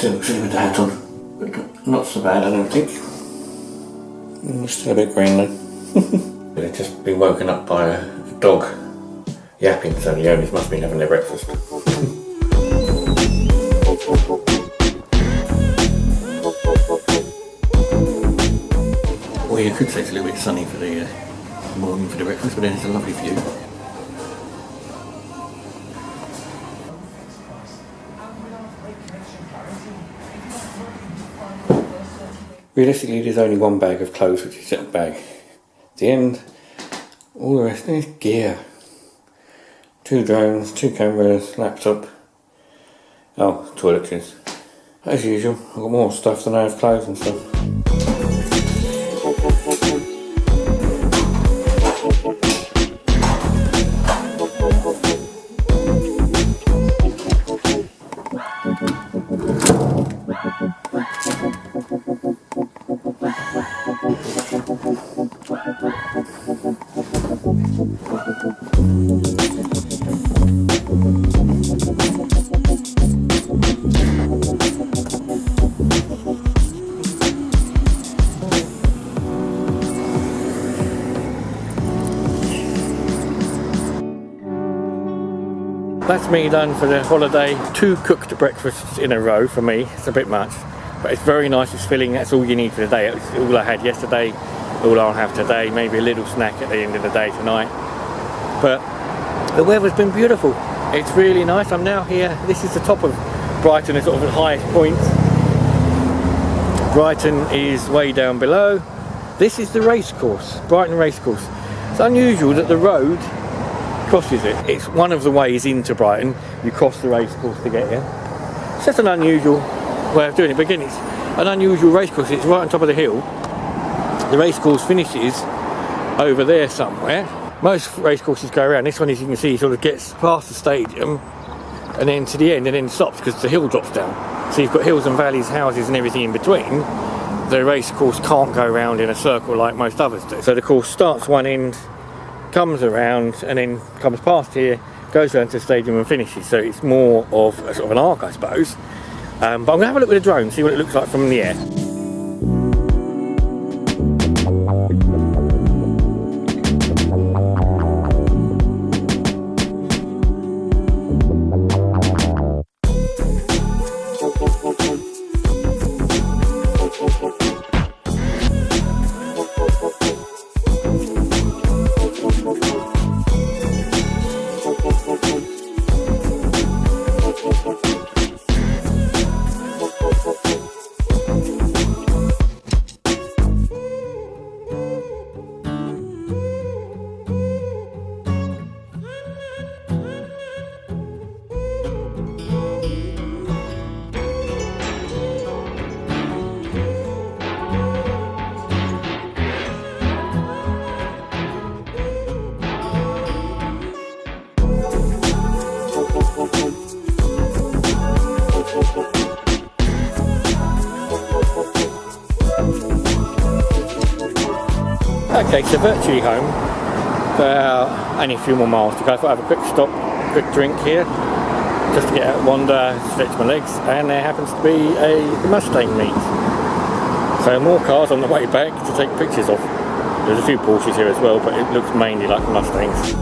Still looks a little bit hat on, but not so bad, I don't think. Still a bit green though. They've just been woken up by a dog yapping, so the owners must have been having their breakfast. Well, you could say it's a little bit sunny for the morning for the breakfast, but then it's a lovely view. Realistically, there's only one bag of clothes, which is that bag. At the end, all the rest is gear. 2 drones, 2 cameras, laptop. Oh, toiletries. As usual, I've got more stuff than I have clothes and stuff. That's me done for the holiday. 2 cooked breakfasts in a row for me. It's a bit much, but it's very nice, it's filling. That's all you need for the day. It's all I had yesterday, all I'll have today, maybe a little snack at the end of the day tonight. But the weather's been beautiful. It's really nice. I'm now here. This is the top of Brighton, it's sort of the highest point. Brighton is way down below. This is the racecourse, Brighton racecourse. It's unusual that the road crosses it. It's one of the ways into Brighton. You cross the racecourse to get here. It's just an unusual way of doing it. But again, it's an unusual racecourse. It's right on top of the hill. The racecourse finishes over there somewhere. Most racecourses go around. This one, as you can see, sort of gets past the stadium and then to the end and then stops because the hill drops down. So you've got hills and valleys, houses and everything in between. The racecourse can't go around in a circle like most others do. So the course starts one end, comes around and then comes past here, goes around to the stadium and finishes. So it's more of a sort of an arc, I suppose. But I'm going to have a look with a drone, see what it looks like from the air. Okay, so virtually home. Only a few more miles to go. I thought I'd have a quick stop, quick drink here, just to get out, wander, stretch my legs, and there happens to be a Mustang meet. So more cars on the way back to take pictures of. There's a few Porsches here as well, but it looks mainly like Mustangs.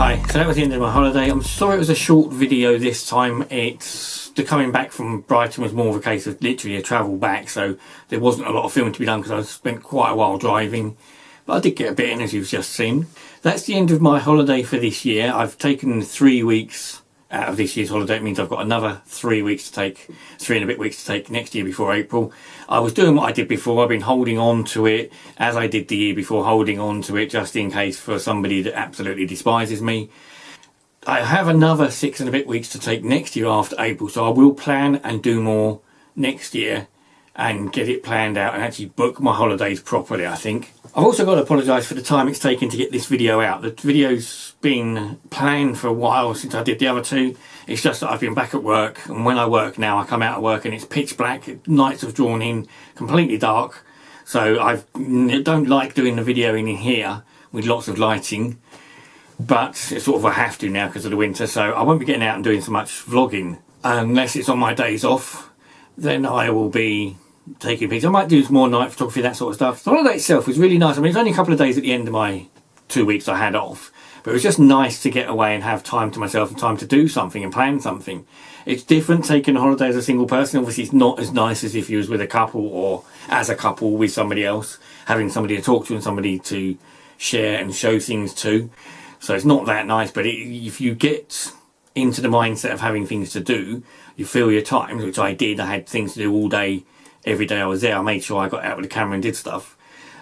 Hi, so that was the end of my holiday. I'm sorry it was a short video this time. The coming back from Brighton was more of a case of literally a travel back, so there wasn't a lot of filming to be done because I spent quite a while driving. But I did get a bit in, as you've just seen. That's the end of my holiday for this year. I've taken 3 weeks out of this year's holiday. It means I've got another 3 weeks to take, 3 and a bit weeks to take next year before April. I was doing what I did before. I've been holding on to it as I did the year before, holding on to it just in case for somebody that absolutely despises me. I have another 6 and a bit weeks to take next year after April, so I will plan and do more next year and get it planned out and actually book my holidays properly, I think. I've also got to apologise for the time it's taken to get this video out. The video's been planned for a while since I did the other two. It's just that I've been back at work, and when I work now, I come out of work and it's pitch black. Nights have drawn in, completely dark. So I don't like doing the video in here with lots of lighting, but it's sort of I have to now because of the winter. So I won't be getting out and doing so much vlogging unless it's on my days off. Then I will be taking pictures. I might do some more night photography, that sort of stuff. The holiday itself was really nice. I mean, it's only a couple of days at the end of my 2 weeks I had off, but it was just nice to get away and have time to myself and time to do something and plan something. It's different taking a holiday as a single person. Obviously, it's not as nice as if you was with a couple or as a couple with somebody else, having somebody to talk to and somebody to share and show things to. So it's not that nice, but if you get into the mindset of having things to do, you fill your time, which I did. I had things to do all day, every day I was there. I made sure I got out with the camera and did stuff.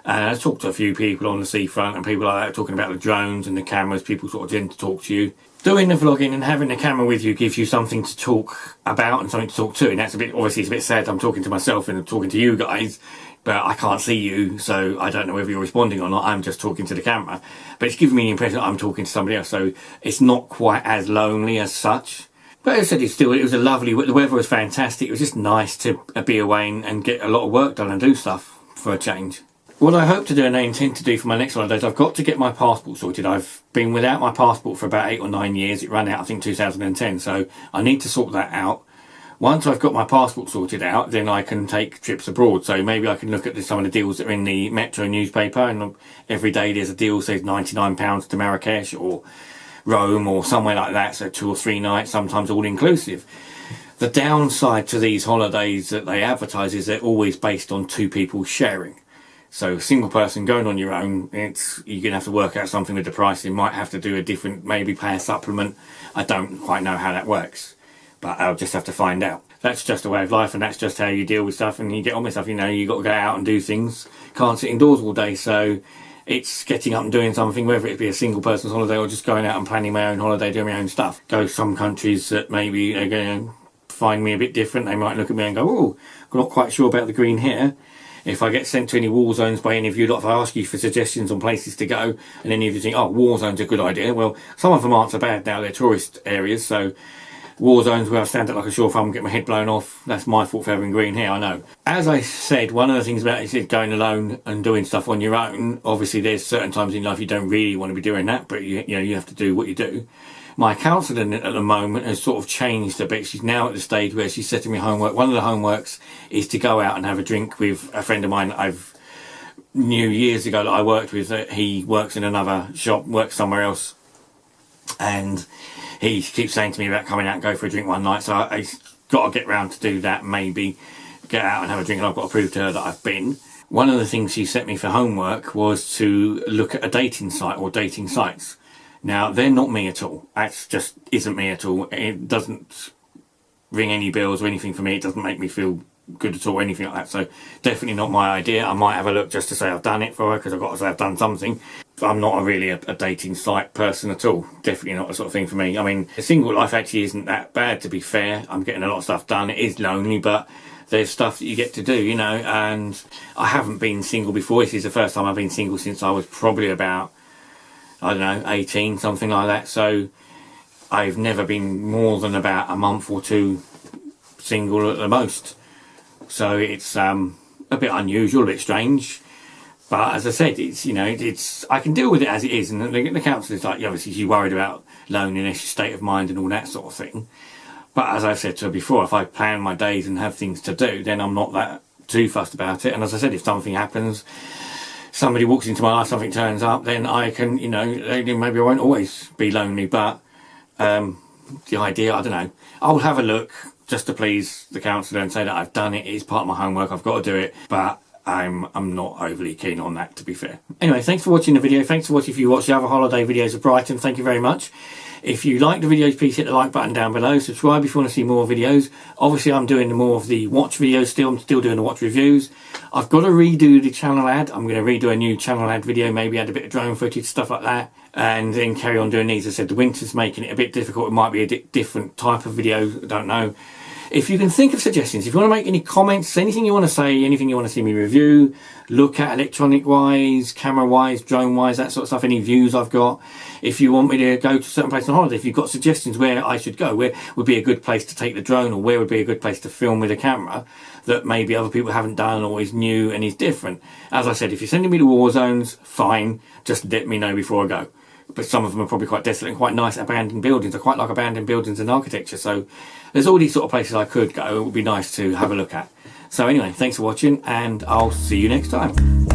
And I talked to a few people on the seafront and people like that talking about the drones and the cameras. People sort of tend to talk to you. Doing the vlogging and having the camera with you gives you something to talk about and something to talk to. And that's a bit, obviously it's a bit sad I'm talking to myself and I'm talking to you guys, but I can't see you, so I don't know whether you're responding or not. I'm just talking to the camera. But it's giving me the impression that I'm talking to somebody else, so it's not quite as lonely as such. But as I said, it was a lovely, the weather was fantastic. It was just nice to be away and get a lot of work done and do stuff for a change. What I hope to do and I intend to do for my next holiday is I've got to get my passport sorted. I've been without my passport for about 8 or 9 years. It ran out, I think, 2010, so I need to sort that out. Once I've got my passport sorted out, then I can take trips abroad. So maybe I can look at some of the deals that are in the Metro newspaper, and every day there's a deal, says £99 to Marrakesh or Rome or somewhere like that, so 2 or 3 nights, sometimes all inclusive. The downside to these holidays that they advertise is they're always based on 2 people sharing. So a single person going on your own, you're going to have to work out something with the price. You might have to do a different, maybe pay a supplement. I don't quite know how that works, but I'll just have to find out. That's just a way of life, and that's just how you deal with stuff and you get on with stuff. You know, you got to go out and do things. Can't sit indoors all day, so it's getting up and doing something, whether it be a single person's holiday or just going out and planning my own holiday, doing my own stuff. Go to some countries that maybe are going to find me a bit different. They might look at me and go, oh, I'm not quite sure about the green here. If I get sent to any war zones by any of you lot, if I ask you for suggestions on places to go, and any of you think, oh, war zones are a good idea, well, some of them aren't so bad now, they're tourist areas, so war zones where I stand up like a shore farm and get my head blown off, that's my fault for having green hair, I know. As I said, one of the things about it is going alone and doing stuff on your own. Obviously there's certain times in life you don't really want to be doing that, but you know, you have to do what you do. My counsellor at the moment has sort of changed a bit. She's now at the stage where she's setting me homework. One of the homeworks is to go out and have a drink with a friend of mine that I've knew years ago that I worked with. He works in another shop, works somewhere else, and he keeps saying to me about coming out and go for a drink one night. So I've got to get round to do that, maybe get out and have a drink, and I've got to prove to her that I've been. One of the things she set me for homework was to look at a dating site or dating sites. Now, they're not me at all. That just isn't me at all. It doesn't ring any bells or anything for me. It doesn't make me feel good at all or anything like that. So definitely not my idea. I might have a look just to say I've done it for her, because I've got to say I've done something. I'm not really a dating site person at all. Definitely not the sort of thing for me. I mean, single life actually isn't that bad, to be fair. I'm getting a lot of stuff done. It is lonely, but there's stuff that you get to do, you know. And I haven't been single before. This is the first time I've been single since I was probably about, I don't know, 18, something like that. So I've never been more than about a month or 2 single at the most. So it's a bit unusual, a bit strange. But as I said, it's, you know, I can deal with it as it is. And the counsellor's like, obviously she's worried about loneliness, your state of mind and all that sort of thing. But as I've said to her before, if I plan my days and have things to do, then I'm not that too fussed about it. And as I said, if something happens, somebody walks into my life, something turns up, then I can, you know, maybe I won't always be lonely, but the idea, I don't know, I'll have a look just to please the counsellor and say that I've done it, it's part of my homework, I've got to do it, but I'm not overly keen on that, to be fair. Anyway, thanks for watching the video. Thanks for watching. If you watch the other holiday videos of Brighton, thank you very much. If you like the videos, please hit the like button down below. Subscribe if you want to see more videos. Obviously, I'm doing more of the watch videos still. I'm still doing the watch reviews. I've got to redo the channel ad. I'm going to redo a new channel ad video, maybe add a bit of drone footage, stuff like that, and then carry on doing these. As I said, the winter's making it a bit difficult. It might be a different type of video. I don't know. If you can think of suggestions, if you want to make any comments, anything you want to say, anything you want to see me review, look at electronic-wise, camera-wise, drone-wise, that sort of stuff, any views I've got. If you want me to go to a certain place on holiday, if you've got suggestions where I should go, where would be a good place to take the drone, or where would be a good place to film with a camera that maybe other people haven't done or is new and is different. As I said, if you're sending me to war zones, fine, just let me know before I go. But some of them are probably quite desolate and quite nice abandoned buildings. I quite like abandoned buildings and architecture, so there's all these sort of places I could go. It would be nice to have a look at. So anyway, thanks for watching, and I'll see you next time.